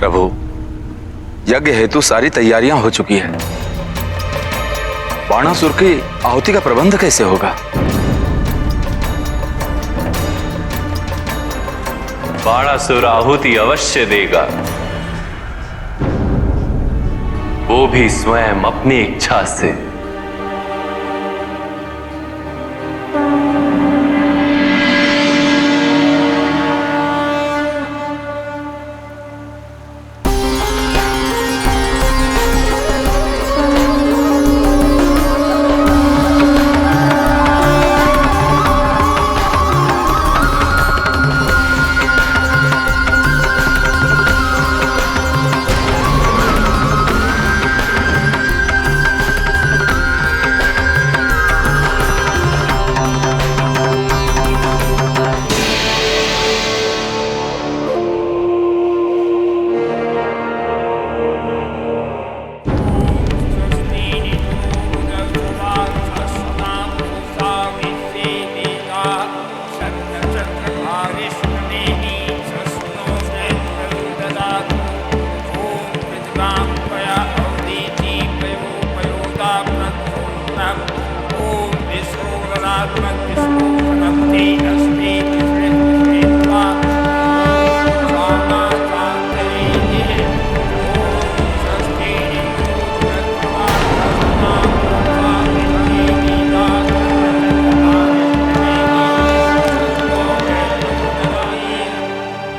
प्रभु, यज्ञ हेतु सारी तैयारियां हो चुकी है। बाणासुर की आहुति का प्रबंध कैसे होगा? बाणासुर आहुति अवश्य देगा, वो भी स्वयं अपनी इच्छा से।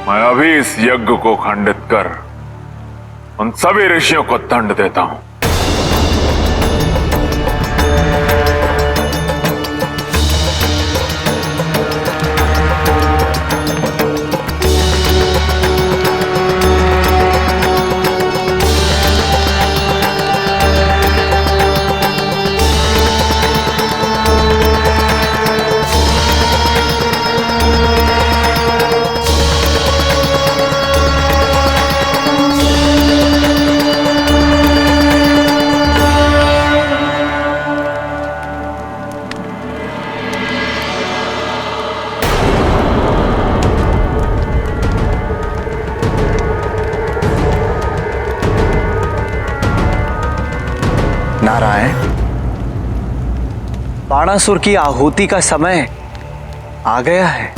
मैं अभी इस यज्ञ को खंडित कर उन सभी ऋषियों को दंड देता हूं। नारायण, बाणासुर की आहुति का समय आ गया है।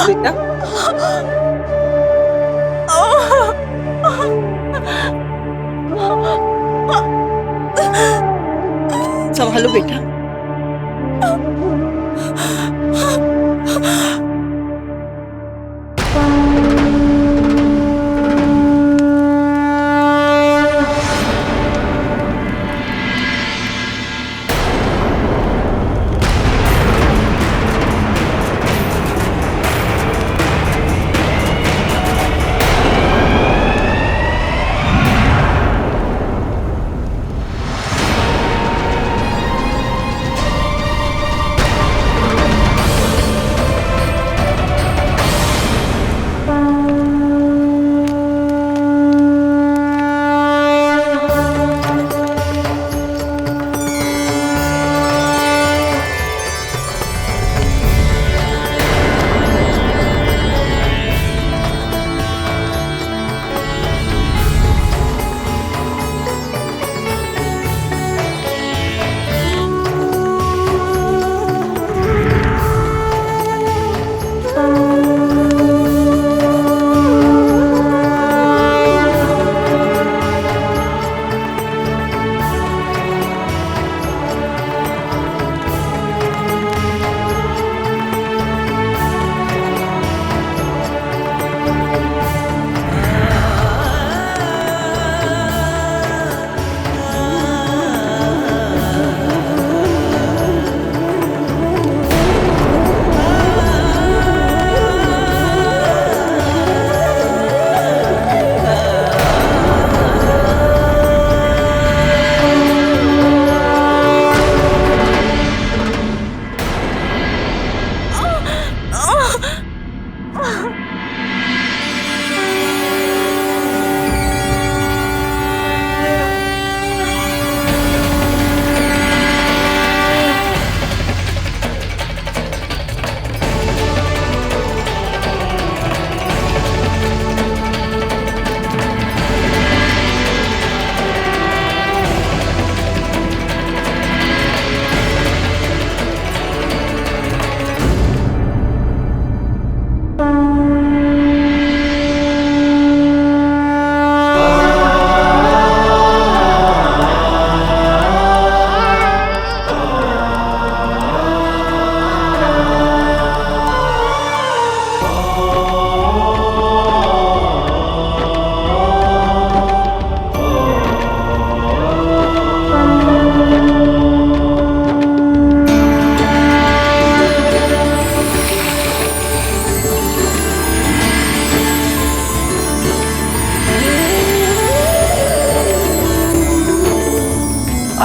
बेटा, संभालो बेटा।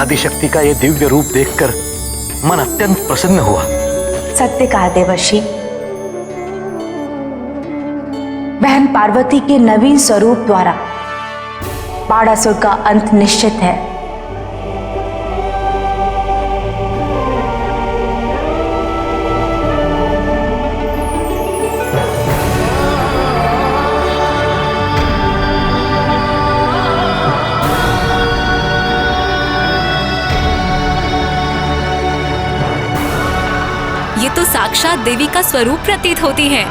आदिशक्ति का यह दिव्य रूप देखकर मन अत्यंत प्रसन्न हुआ। सत्य कहा देवर्षि। बहन पार्वती के नवीन स्वरूप द्वारा बाणासुर का अंत निश्चित है। ये तो साक्षात देवी का स्वरूप प्रतीत होती है।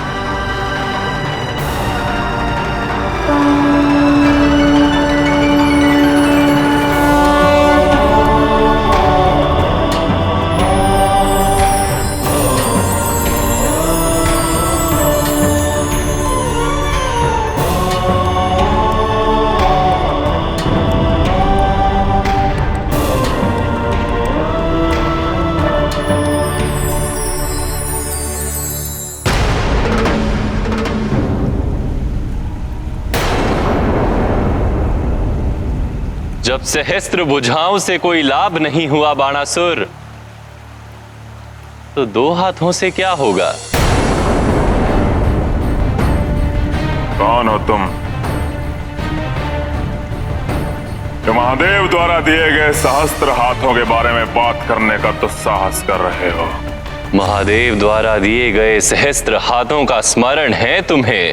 जब सहस्त्र भुजाओं से कोई लाभ नहीं हुआ बाणासुर, तो दो हाथों से क्या होगा? कौन हो तुम जो महादेव द्वारा दिए गए सहस्त्र हाथों के बारे में बात करने का दुस्साहस कर रहे हो? महादेव द्वारा दिए गए सहस्त्र हाथों का स्मरण है तुम्हें,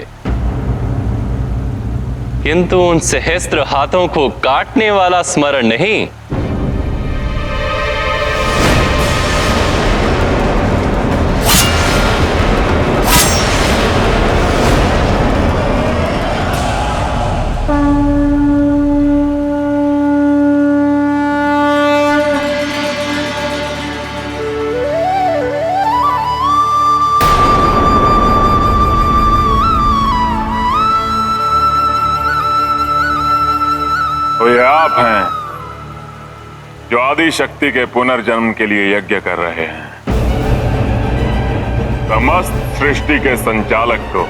किंतु उन सहस्त्र हाथों को काटने वाला स्मरण नहीं। तो ये आप हैं जो आदि शक्ति के पुनर्जन्म के लिए यज्ञ कर रहे हैं। समस्त सृष्टि के संचालक को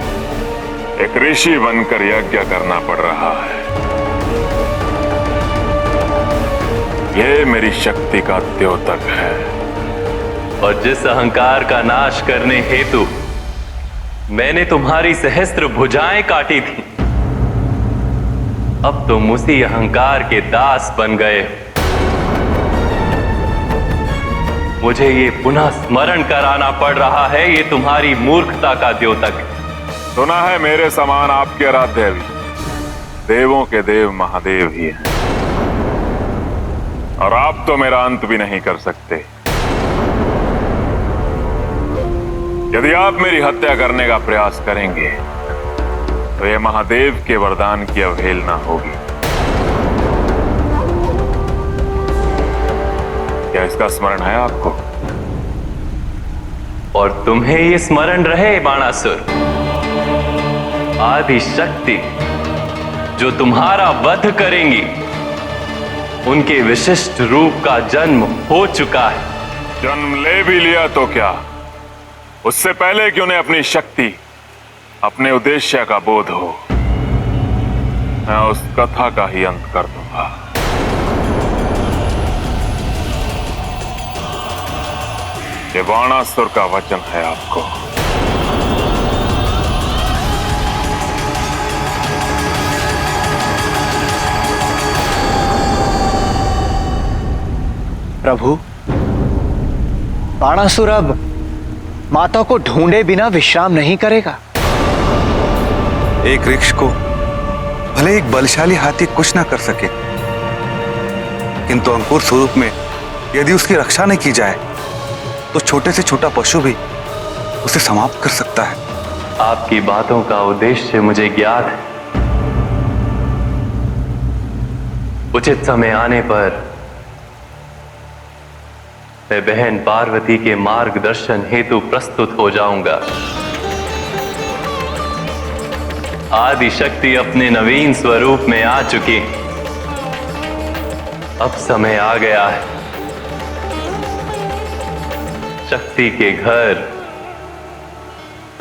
एक ऋषि बनकर यज्ञ करना पड़ रहा है। ये मेरी शक्ति का द्योतक है। और जिस अहंकार का नाश करने हेतु मैंने तुम्हारी सहस्त्र भुजाएं काटी थी, अब तुम उसी अहंकार के दास बन गए। मुझे ये पुनः स्मरण कराना पड़ रहा है, ये तुम्हारी मूर्खता का द्योतक है। सुना है मेरे समान आपके आराध्य भी देवों के देव महादेव ही हैं, और आप तो मेरा अंत भी नहीं कर सकते। यदि आप मेरी हत्या करने का प्रयास करेंगे तो यह महादेव के वरदान की अवहेलना होगी। क्या इसका स्मरण है आपको? और तुम्हें ये स्मरण रहे बाणासुर, आदि शक्ति जो तुम्हारा वध करेंगी, उनके विशिष्ट रूप का जन्म हो चुका है। जन्म ले भी लिया तो क्या, उससे पहले कि उन्हें अपनी शक्ति, अपने उद्देश्य का बोध हो, मैं उस कथा का ही अंत कर दूंगा। ये बाणासुर का वचन है आपको। प्रभु, बाणासुर अब माता को ढूंढे बिना विश्राम नहीं करेगा। एक वृक्ष को भले एक बलशाली हाथी कुछ ना कर सके, किंतु अंकुर स्वरूप में यदि उसकी रक्षा नहीं की जाए तो छोटे से छोटा पशु भी उसे समाप्त कर सकता है। आपकी बातों का उद्देश्य मुझे ज्ञात है। उचित समय आने पर मैं बहन पार्वती के मार्गदर्शन हेतु प्रस्तुत हो जाऊंगा। आदि शक्ति अपने नवीन स्वरूप में आ चुकी, अब समय आ गया है शक्ति के घर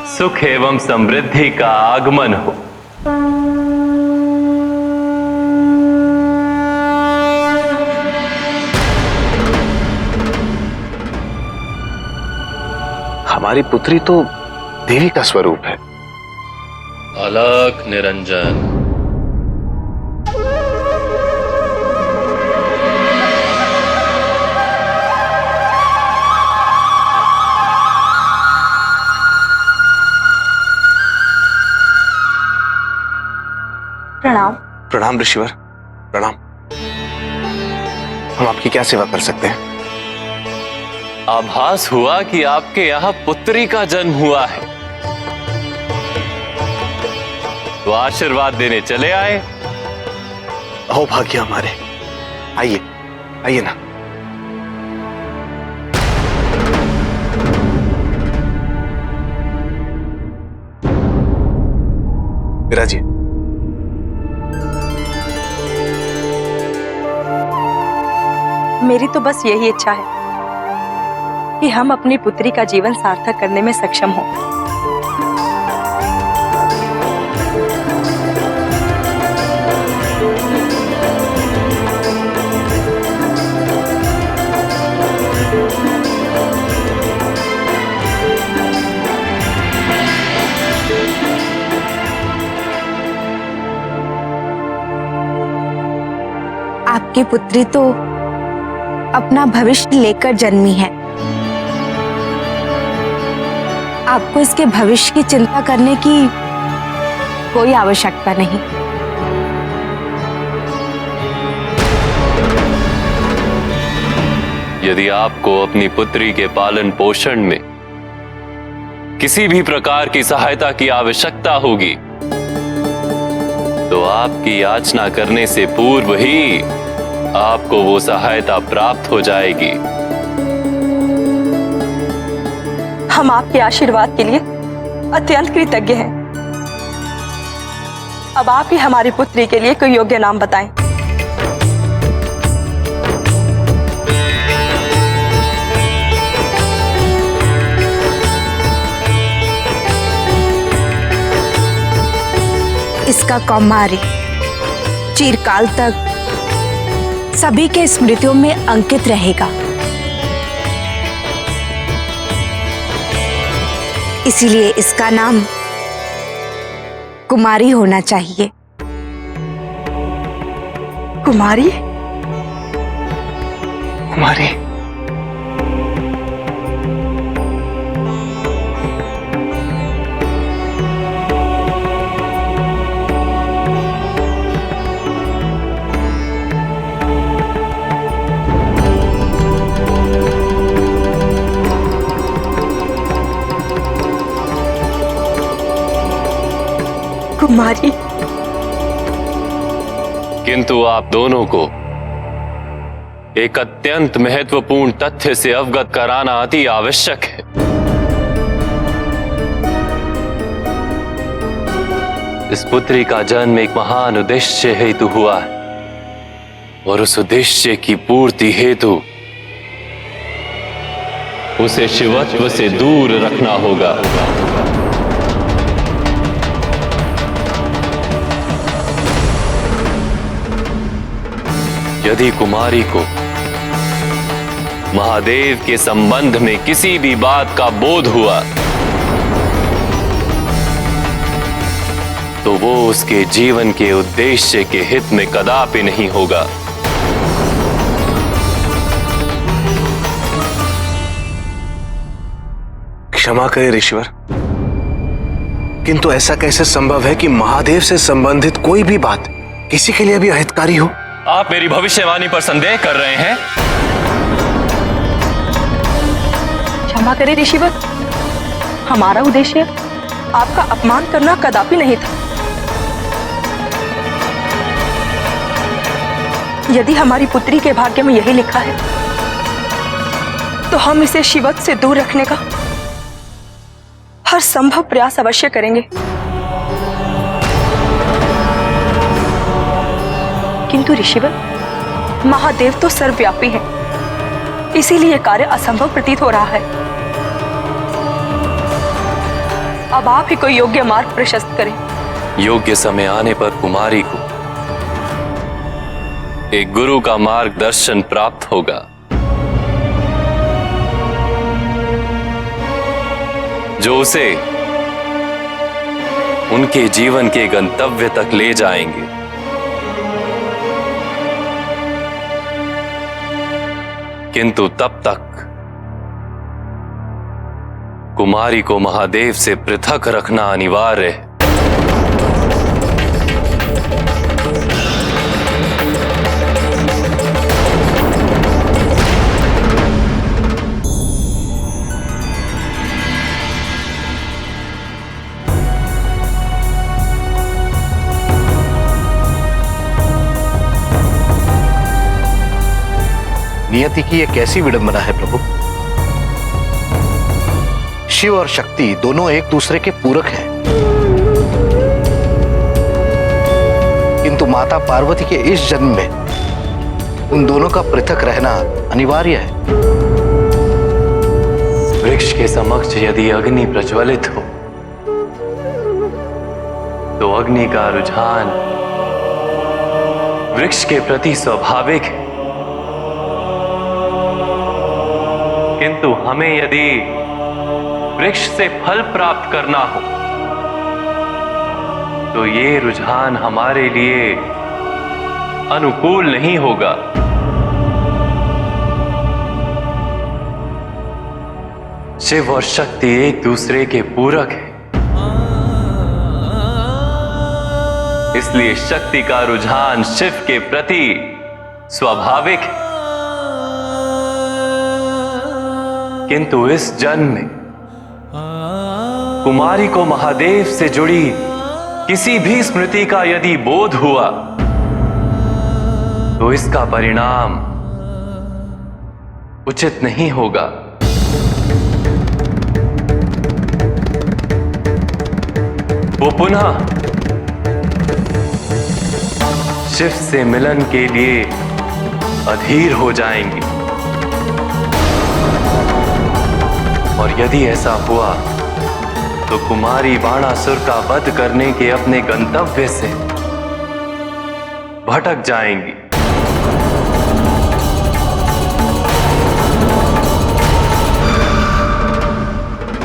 सुख एवं समृद्धि का आगमन हो। हमारी पुत्री तो देवी का स्वरूप है। अलख निरंजन। प्रणाम। प्रणाम ऋषिवर, प्रणाम। हम आपकी क्या सेवा कर सकते हैं? आभास हुआ कि आपके यहाँ पुत्री का जन्म हुआ है, तो आशीर्वाद देने चले आए। हो भाग्य हमारे। आइए आइए ना। विराजिए। मेरी तो बस यही इच्छा है कि हम अपनी पुत्री का जीवन सार्थक करने में सक्षम हों। आपकी पुत्री तो अपना भविष्य लेकर जन्मी है। आपको इसके भविष्य की चिंता करने की कोई आवश्यकता नहीं। यदि आपको अपनी पुत्री के पालन पोषण में किसी भी प्रकार की सहायता की आवश्यकता होगी, तो आपकी याचना करने से पूर्व ही आपको वो सहायता प्राप्त हो जाएगी। हम आपके आशीर्वाद के लिए अत्यंत कृतज्ञ हैं। अब आप ही हमारी पुत्री के लिए कोई योग्य नाम बताएं। इसका कौमारी चिरकाल तक सभी के स्मृतियों में अंकित रहेगा। इसीलिए इसका नाम कुमारी होना चाहिए। कुमारी? कुमारी? कुमारी? किंतु आप दोनों को एक अत्यंत महत्वपूर्ण तथ्य से अवगत कराना अति आवश्यक है। इस पुत्री का जन्म एक महान उद्देश्य हेतु हुआ है, और उस उद्देश्य की पूर्ति हेतु उसे शिवत्व से दूर रखना होगा। यदि कुमारी को महादेव के संबंध में किसी भी बात का बोध हुआ, तो वो उसके जीवन के उद्देश्य के हित में कदापि नहीं होगा। क्षमा करें ऋषिवर, किंतु ऐसा कैसे संभव है कि महादेव से संबंधित कोई भी बात किसी के लिए भी अहितकारी हो? आप मेरी भविष्यवाणी पर संदेह कर रहे हैं? क्षमा करें ऋषिवर, हमारा उद्देश्य आपका अपमान करना कदापि नहीं था। यदि हमारी पुत्री के भाग्य में यही लिखा है, तो हम इसे शिवत्व से दूर रखने का हर संभव प्रयास अवश्य करेंगे। किंतु ऋषिवर, महादेव तो सर्वव्यापी हैं, इसीलिए कार्य असंभव प्रतीत हो रहा है। अब आप ही कोई योग्य मार्ग प्रशस्त करें। योग्य समय आने पर कुमारी को एक गुरु का मार्गदर्शन प्राप्त होगा। जो उसे उनके जीवन के गंतव्य तक ले जाएंगे। किंतु तब तक कुमारी को महादेव से पृथक रखना अनिवार्य है। नियति की यह कैसी विडंबना है प्रभु। शिव और शक्ति दोनों एक दूसरे के पूरक हैं, किंतु माता पार्वती के इस जन्म में उन दोनों का पृथक रहना अनिवार्य है। वृक्ष के समक्ष यदि अग्नि प्रज्वलित हो तो अग्नि का रुझान वृक्ष के प्रति स्वाभाविक है, किंतु हमें यदि वृक्ष से फल प्राप्त करना हो तो ये रुझान हमारे लिए अनुकूल नहीं होगा। शिव और शक्ति एक दूसरे के पूरक हैं, इसलिए शक्ति का रुझान शिव के प्रति स्वाभाविक है, किंतु इस जन्म में कुमारी को महादेव से जुड़ी किसी भी स्मृति का यदि बोध हुआ तो इसका परिणाम उचित नहीं होगा। वो पुनः शिव से मिलन के लिए अधीर हो जाएंगी, और यदि ऐसा हुआ तो कुमारी बाणासुर का वध करने के अपने गंतव्य से भटक जाएंगी।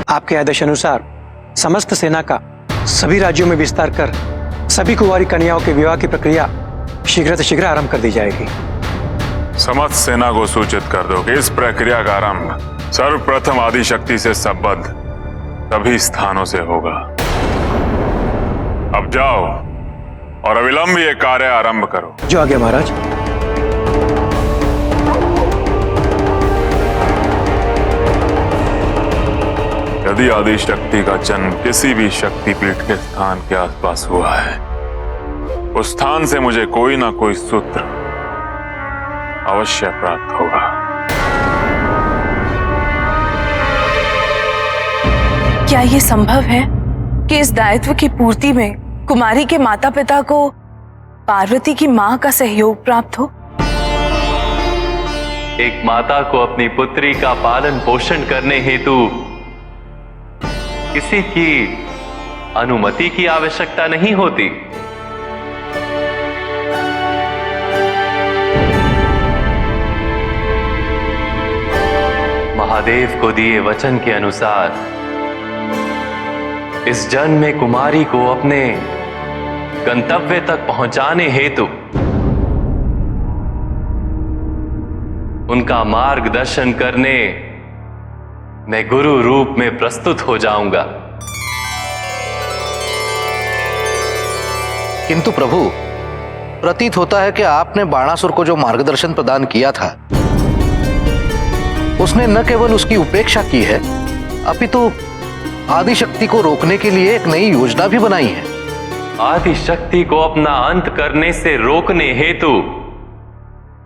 आपके आदेश अनुसार समस्त सेना का सभी राज्यों में विस्तार कर सभी कुंवारी कन्याओं के विवाह की प्रक्रिया शीघ्र से शीघ्र आरंभ कर दी जाएगी। समस्त सेना को सूचित कर दो कि इस प्रक्रिया का आरंभ सर्वप्रथम आदिशक्ति से संबद्ध सभी स्थानों से होगा। अब जाओ और अविलंब ये कार्य आरंभ करो। जो आज्ञा महाराज। यदि आदिशक्ति का जन्म किसी भी शक्तिपीठ के स्थान के आसपास हुआ है, उस स्थान से मुझे कोई ना कोई सूत्र अवश्य प्राप्त होगा। क्या ये संभव है कि इस दायित्व की पूर्ति में कुमारी के माता पिता को पार्वती की मां का सहयोग प्राप्त हो? एक माता को अपनी पुत्री का पालन पोषण करने हेतु किसी की अनुमति की आवश्यकता नहीं होती। महादेव को दिए वचन के अनुसार इस जन्म में कुमारी को अपने गंतव्य तक पहुंचाने हेतु उनका मार्गदर्शन करने मैं गुरु रूप में प्रस्तुत हो जाऊंगा। किंतु प्रभु, प्रतीत होता है कि आपने बाणासुर को जो मार्गदर्शन प्रदान किया था, उसने न केवल उसकी उपेक्षा की है, अपितु आदिशक्ति को रोकने के लिए एक नई योजना भी बनाई है। आदिशक्ति को अपना अंत करने से रोकने हेतु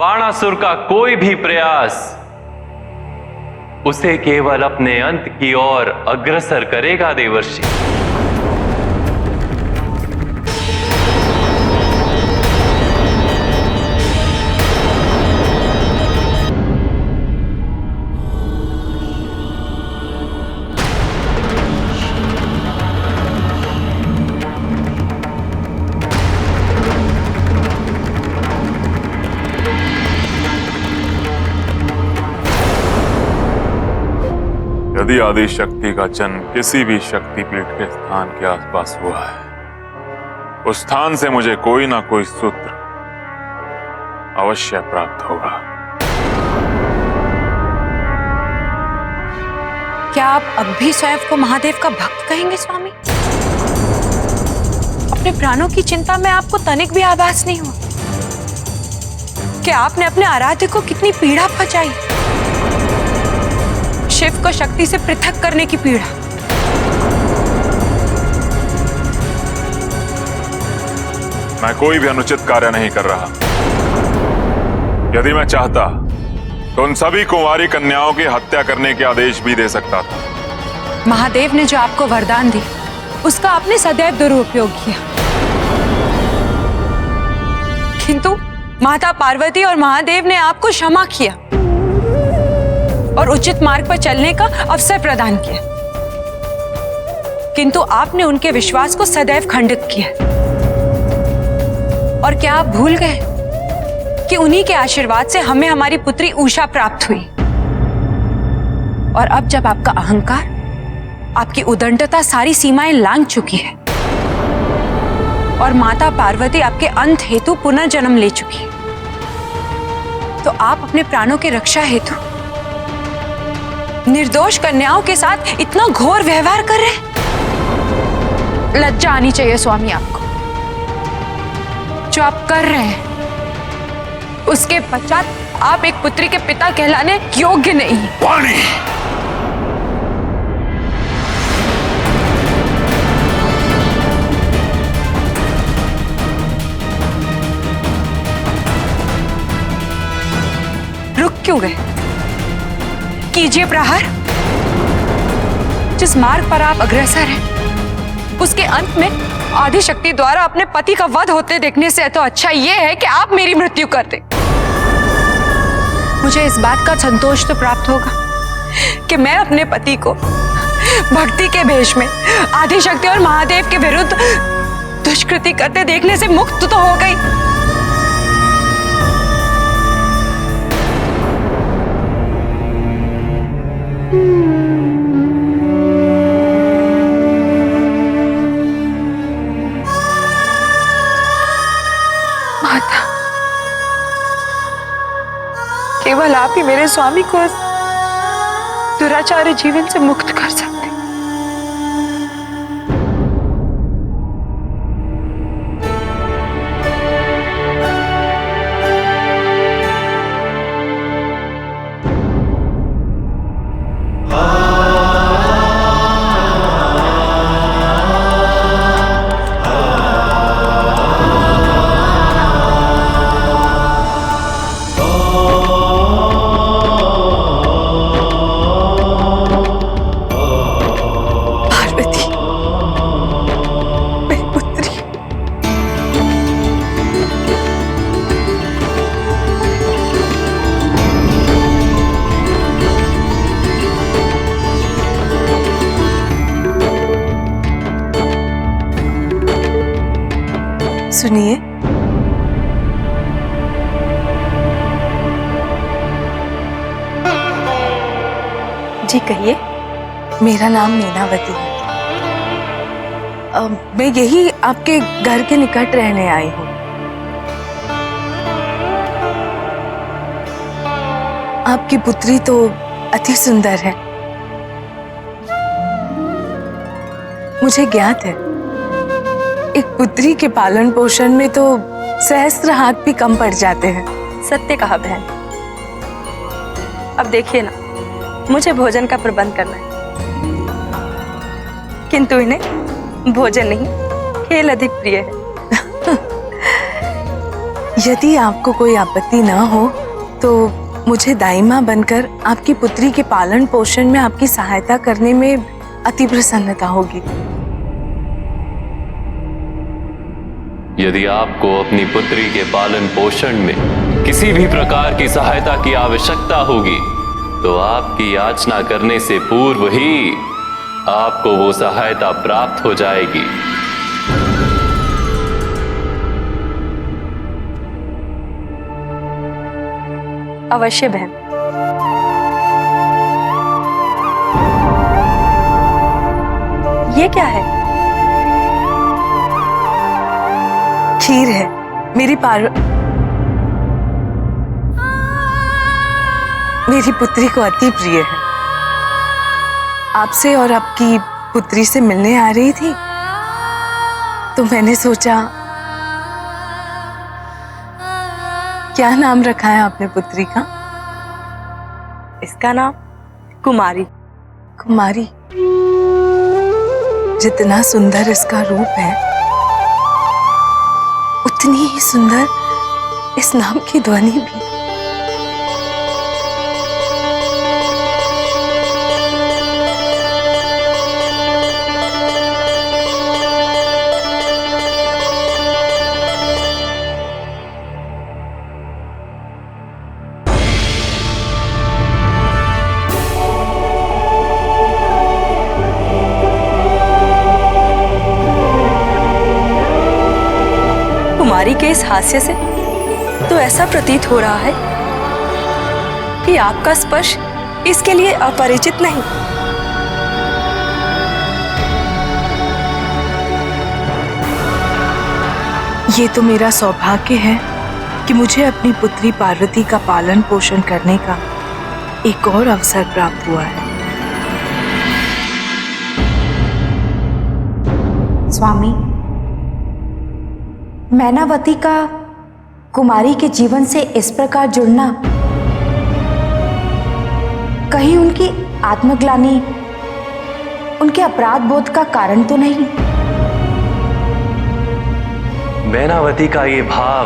बाणासुर का कोई भी प्रयास उसे केवल अपने अंत की ओर अग्रसर करेगा देवर्षि। यदि आदि शक्ति का जन्म किसी भी शक्तिपीठ के स्थान के आसपास हुआ है, उस स्थान से मुझे कोई ना कोई सूत्र अवश्य प्राप्त होगा। क्या आप अब भी स्वयं को महादेव का भक्त कहेंगे स्वामी? अपने प्राणों की चिंता में आपको तनिक भी आभास नहीं हुआ कि आपने अपने आराध्य को कितनी पीड़ा पहुंचाई? शिव को शक्ति से पृथक करने की पीड़ा। मैं कोई भी अनुचित कार्य नहीं कर रहा। यदि मैं चाहता तो उन सभी कुंवारी कन्याओं की हत्या करने के आदेश भी दे सकता था। महादेव ने जो आपको वरदान दी, उसका आपने सदैव दुरुपयोग किया। किंतु माता पार्वती और महादेव ने आपको क्षमा किया और उचित मार्ग पर चलने का अवसर प्रदान किया। किंतु आपने उनके विश्वास को सदैव खंडित किया। और क्या आप भूल गए कि उन्हीं के आशीर्वाद से हमें हमारी पुत्री उषा प्राप्त हुई? और अब जब आपका अहंकार, आपकी उदंडता सारी सीमाएं लांघ चुकी है और माता पार्वती आपके अंत हेतु पुनर्जन्म ले चुकी है, तो आप अपने प्राणों की रक्षा हेतु निर्दोष कन्याओं के साथ इतना घोर व्यवहार कर रहे हैं? लज्जा आनी चाहिए स्वामी आपको। जो आप कर रहे हैं उसके पश्चात आप एक पुत्री के पिता कहलाने योग्य नहीं। वाणी! रुक क्यों गए? कीजिए प्रहार। जिस मार्ग पर आप अग्रसर हैं, उसके अंत में आदि शक्ति द्वारा अपने पति का वध होते देखने से तो अच्छा यह है कि आप मेरी मृत्यु कर दें। मुझे इस बात का संतोष तो प्राप्त होगा कि मैं अपने पति को भक्ति के भेष में आदि शक्ति और महादेव के विरुद्ध दुष्कृति करते देखने से मुक्त तो हो गई। माता, केवल आप ही मेरे स्वामी को इस दुराचारी जीवन से मुक्त कर सकते। सुनिए, जी कहिए। मेरा नाम मीनावती है। मैं यही आपके घर के निकट रहने आई हूँ। आपकी पुत्री तो अति सुंदर है। मुझे ज्ञात है एक पुत्री के पालन पोषण में तो सहस्त्र हाथ भी कम पड़ जाते हैं। सत्य कहा बहन। अब देखिए ना, मुझे भोजन का प्रबंध करना है, किंतु इन्हें भोजन नहीं, खेल अधिक प्रिय है। यदि आपको कोई आपत्ति ना हो तो मुझे दाईमा बनकर आपकी पुत्री के पालन पोषण में आपकी सहायता करने में अति प्रसन्नता होगी। यदि आपको अपनी पुत्री के पालन पोषण में किसी भी प्रकार की सहायता की आवश्यकता होगी, तो आपकी याचना करने से पूर्व ही आपको वो सहायता प्राप्त हो जाएगी। अवश्य बहन। ये क्या है? खीर है। मेरी पुत्री को अति प्रिय है। आपसे और आपकी पुत्री से मिलने आ रही थी तो मैंने सोचा, क्या नाम रखा है आपने पुत्री का? इसका नाम कुमारी। कुमारी। जितना सुंदर इसका रूप है उतनी ही सुंदर इस नाम की ध्वनि भी। कुमारी के इस हास्य से तो ऐसा प्रतीत हो रहा है कि आपका स्पर्श इसके लिए अपरिचित नहीं। ये तो मेरा सौभाग्य है कि मुझे अपनी पुत्री पार्वती का पालन पोषण करने का एक और अवसर प्राप्त हुआ है। स्वामी, मैनावती का कुमारी के जीवन से इस प्रकार जुड़ना कहीं उनकी आत्मग्लानि, उनके अपराध बोध का कारण तो नहीं? मैनावती का ये भाव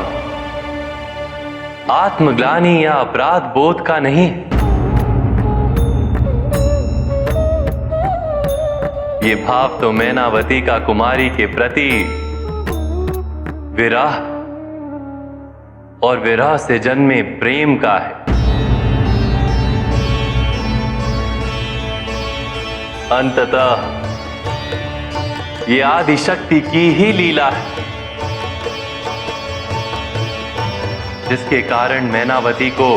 आत्मग्लानि या अपराध बोध का नहीं, ये भाव तो मैनावती का कुमारी के प्रति विरह और विरह से जन्मे प्रेम का है। अंततः ये आदिशक्ति की ही लीला है, जिसके कारण मैनावती को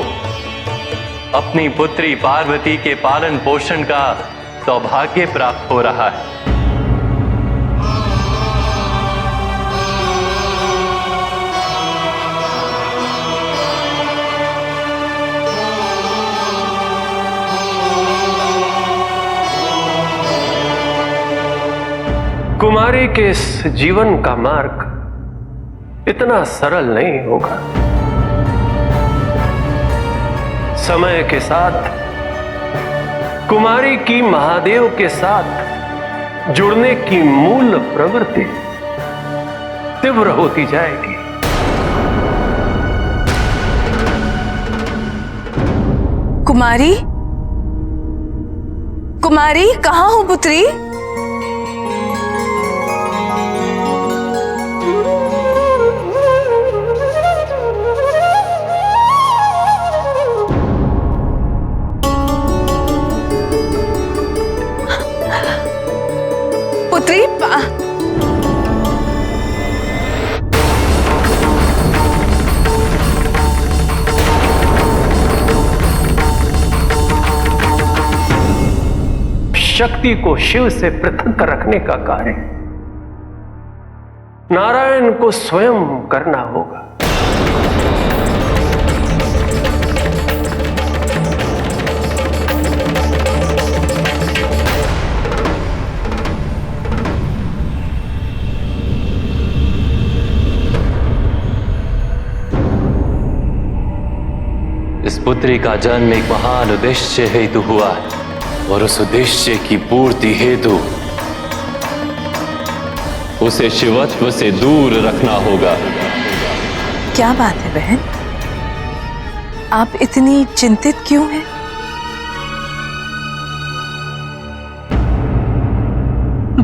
अपनी पुत्री पार्वती के पालन पोषण का सौभाग्य प्राप्त हो रहा है। कुमारी के इस जीवन का मार्ग इतना सरल नहीं होगा। समय के साथ कुमारी की महादेव के साथ जुड़ने की मूल प्रवृत्ति तीव्र होती जाएगी। कुमारी, कुमारी, कहाँ हो पुत्री? पुत्री, शक्ति को शिव से पृथक रखने का कार्य नारायण को स्वयं करना होगा। इस पुत्री का जन्म एक महान उद्देश्य हेतु हुआ है और उस उद्देश्य की पूर्ति हेतु उसे शिवत्व से दूर रखना होगा। क्या बात है बहन? आप इतनी चिंतित क्यों हैं?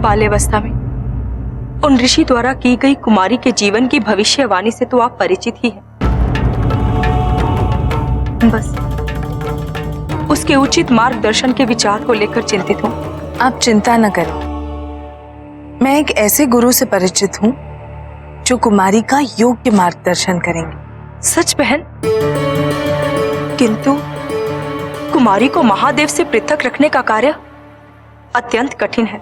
बाल्यावस्था में उन ऋषि द्वारा की गई कुमारी के जीवन की भविष्यवाणी से तो आप परिचित ही हैं। बस उसके उचित मार्गदर्शन के विचार को लेकर चिंतित हूं। आप चिंता न करें, मैं एक ऐसे गुरु से परिचित हूं जो कुमारी का योग्य मार्गदर्शन करेंगे। सच बहन? किंतु कुमारी को महादेव से पृथक रखने का कार्य अत्यंत कठिन है।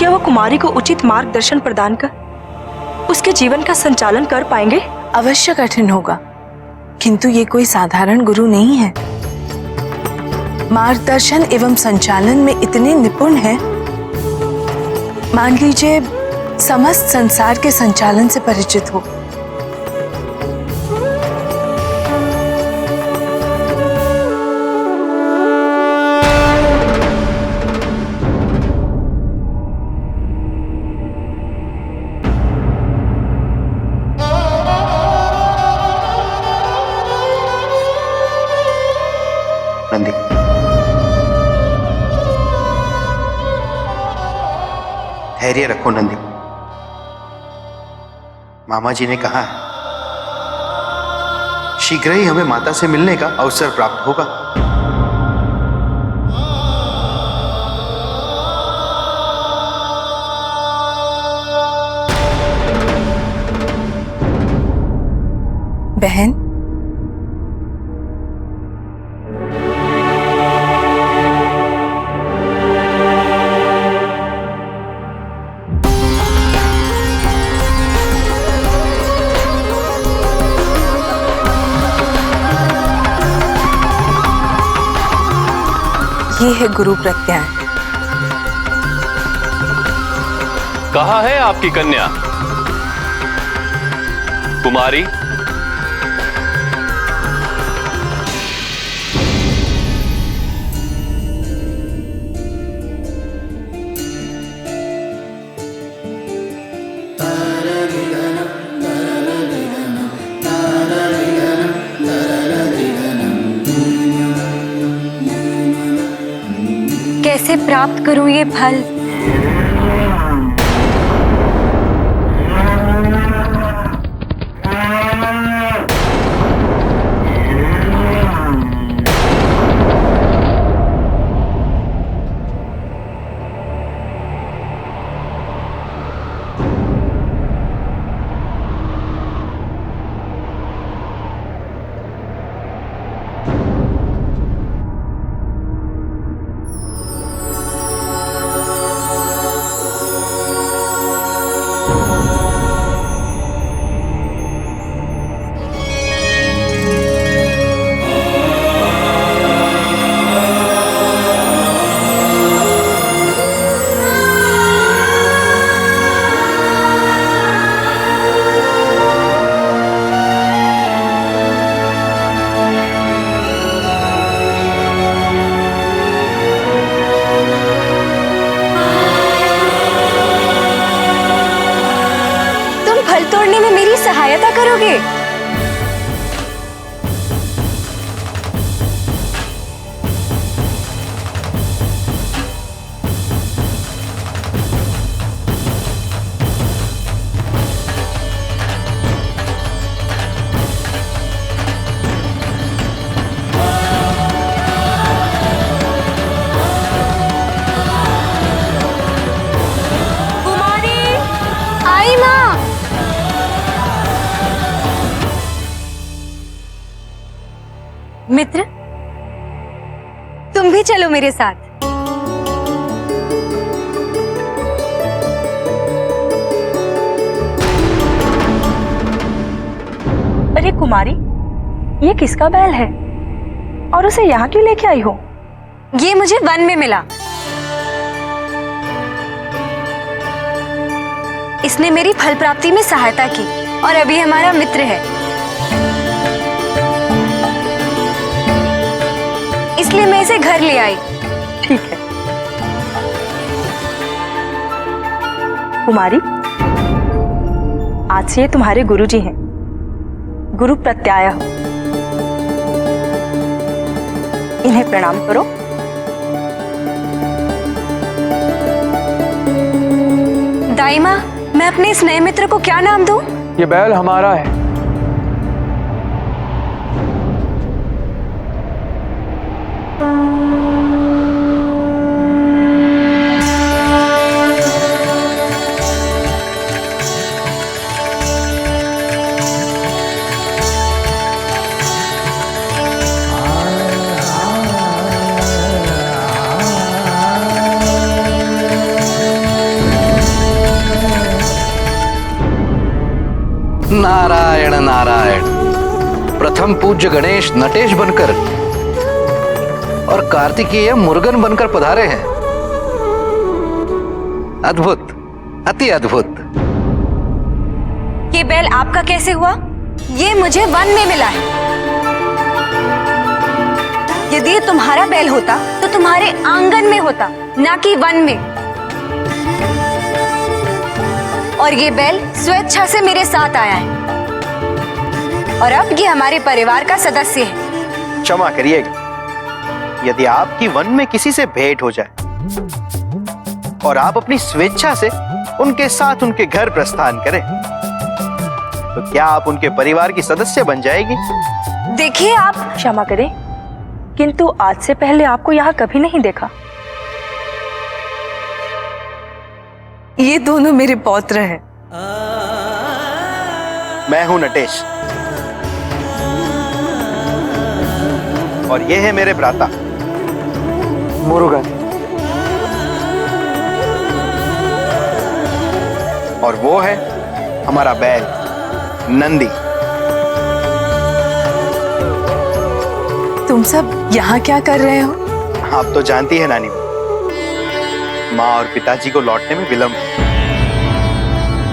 क्या वो कुमारी को उचित मार्गदर्शन प्रदान कर उसके जीवन का संचालन कर पाएंगे? अवश्य कठिन होगा, किंतु ये कोई साधारण गुरु नहीं है। मार्गदर्शन एवं संचालन में इतने निपुण हैं, मान लीजिए समस्त संसार के संचालन से परिचित हो। नंदी, धैर्य रखो नंदी। मामा जी ने कहा है शीघ्र ही हमें माता से मिलने का अवसर प्राप्त होगा। बहन, ये है गुरु प्रत्याय। कहाँ है आपकी कन्या कुमारी? कैसे प्राप्त करूं ये फल? तोड़ने में मेरी सहायता करोगे? कुमारी, आई माँ। मित्र, तुम भी चलो मेरे साथ। अरे कुमारी, ये किसका बैल है और उसे यहाँ क्यों लेके आई हो? ये मुझे वन में मिला। इसने मेरी फल प्राप्ति में सहायता की और अभी हमारा मित्र है, इसलिए मैं इसे घर ले आई। ठीक है कुमारी, आज से ये तुम्हारे गुरुजी हैं, गुरु प्रत्याय हो। इन्हें प्रणाम करो। दाई माँ, मैं अपने इस नए मित्र को क्या नाम दूं? ये बैल हमारा है। नारायण नारायण। प्रथम पूज्य गणेश नटेश बनकर और कार्तिकेय मुरुगन बनकर पधारे हैं। अद्भुत, अति अद्भुत। ये बैल आपका कैसे हुआ? ये मुझे वन में मिला है। यदि ये तुम्हारा बैल होता तो तुम्हारे आंगन में होता, ना कि वन में। और ये बैल स्वेच्छा से मेरे साथ आया है और अब ये हमारे परिवार का सदस्य है। क्षमा करिएगा, यदि आपकी वन में किसी से भेंट हो जाए और आप अपनी स्वेच्छा से उनके साथ उनके घर प्रस्थान करें, तो क्या आप उनके परिवार की सदस्य बन जाएगी? देखिए, आप क्षमा करें, किंतु आज से पहले आपको यहाँ कभी नहीं देखा। ये दोनों मेरे पौत्र हैं। मैं हूं नटेश और ये है मेरे भ्राता मुरुगन। और वो है हमारा बैल नंदी। तुम सब यहाँ क्या कर रहे हो? आप तो जानती है नानी, माँ और पिताजी को लौटने में विलंब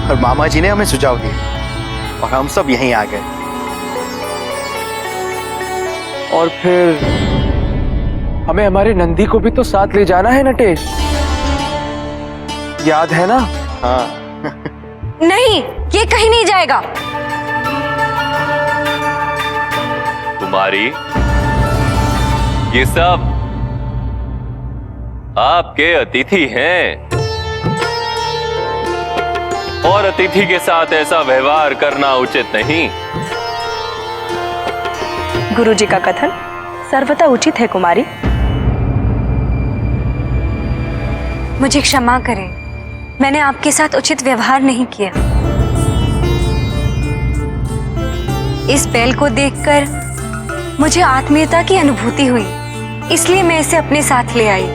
और मामा जी ने हमें सुझाव दिया और हम सब यहीं आ गए। और फिर हमें हमारे नंदी को भी तो साथ ले जाना है नटेश, याद है ना? हाँ। नहीं, ये कहीं नहीं जाएगा। कुमारी, ये सब आपके अतिथि हैं और अतिथि के साथ ऐसा व्यवहार करना उचित नहीं। गुरुजी का कथन सर्वथा उचित है कुमारी। मुझे क्षमा करें, मैंने आपके साथ उचित व्यवहार नहीं किया। इस बैल को देखकर मुझे आत्मीयता की अनुभूति हुई, इसलिए मैं इसे अपने साथ ले आई।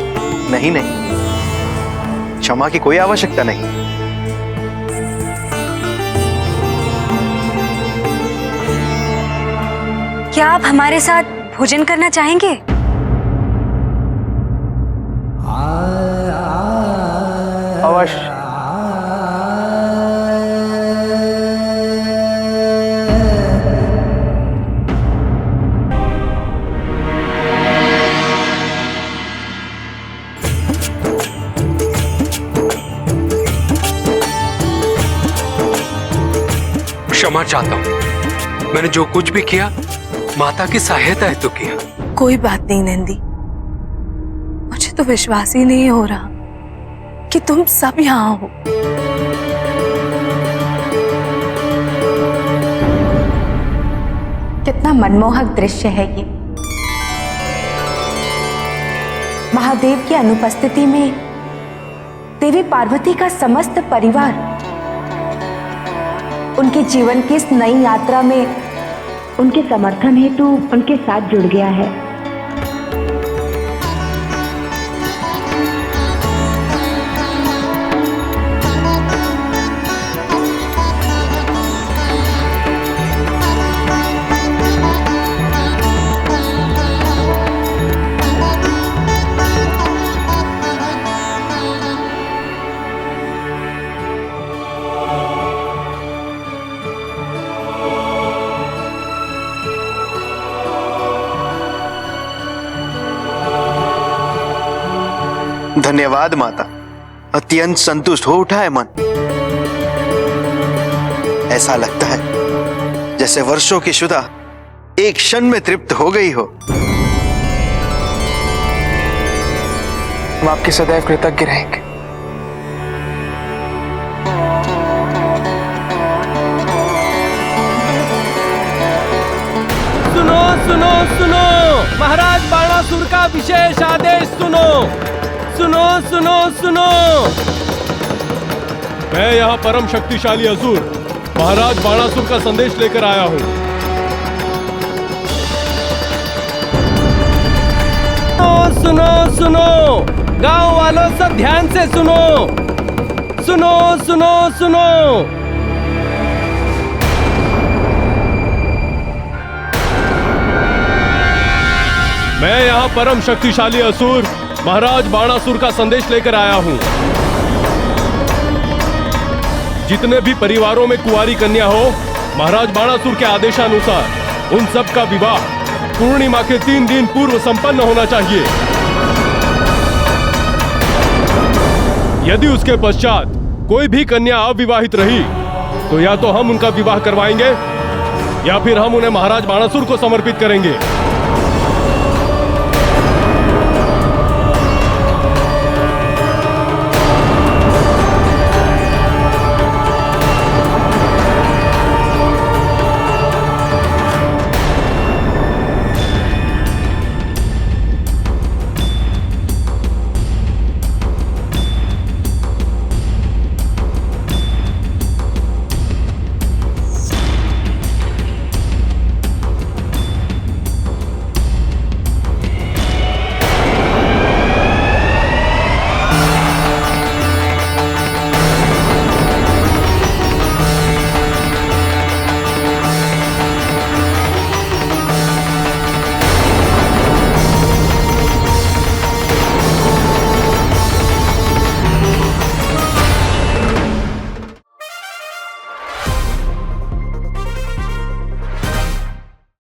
नहीं नहीं, क्षमा की कोई आवश्यकता नहीं। क्या आप हमारे साथ भोजन करना चाहेंगे? अवश्य। क्षमा चाहता हूं, मैंने जो कुछ भी किया माता की सहायता है तो किया। कोई बात नहीं नंदी, मुझे तो विश्वास ही नहीं हो रहा कि तुम सब यहाँ हो। कितना मनमोहक दृश्य है ये। महादेव की अनुपस्थिति में देवी पार्वती का समस्त परिवार उनके जीवन की इस नई यात्रा में उनके समर्थन हेतु उनके साथ जुड़ गया है। धन्यवाद माता, अत्यंत संतुष्ट हो उठा है मन। ऐसा लगता है जैसे वर्षों की शुदा एक क्षण में तृप्त हो गई हो। हम आपके सदैव कृतज्ञ रहेंगे। सुनो सुनो सुनो, महाराज बाणासुर का विशेष आदेश सुनो। सुनो सुनो सुनो, मैं यहाँ परम शक्तिशाली असुर महाराज बाणासुर का संदेश लेकर आया हूँ। सुनो सुनो, गांव वालों सब ध्यान से सुनो। सुनो सुनो सुनो, मैं यहाँ परम शक्तिशाली असुर महाराज बाणासुर का संदेश लेकर आया हूँ। जितने भी परिवारों में कुंवारी कन्या हो, महाराज बाणासुर के आदेशानुसार उन सब का विवाह पूर्णिमा के 3 दिन पूर्व संपन्न होना चाहिए। यदि उसके पश्चात कोई भी कन्या अविवाहित रही तो या तो हम उनका विवाह करवाएंगे या फिर हम उन्हें महाराज बाणासुर को समर्पित करेंगे।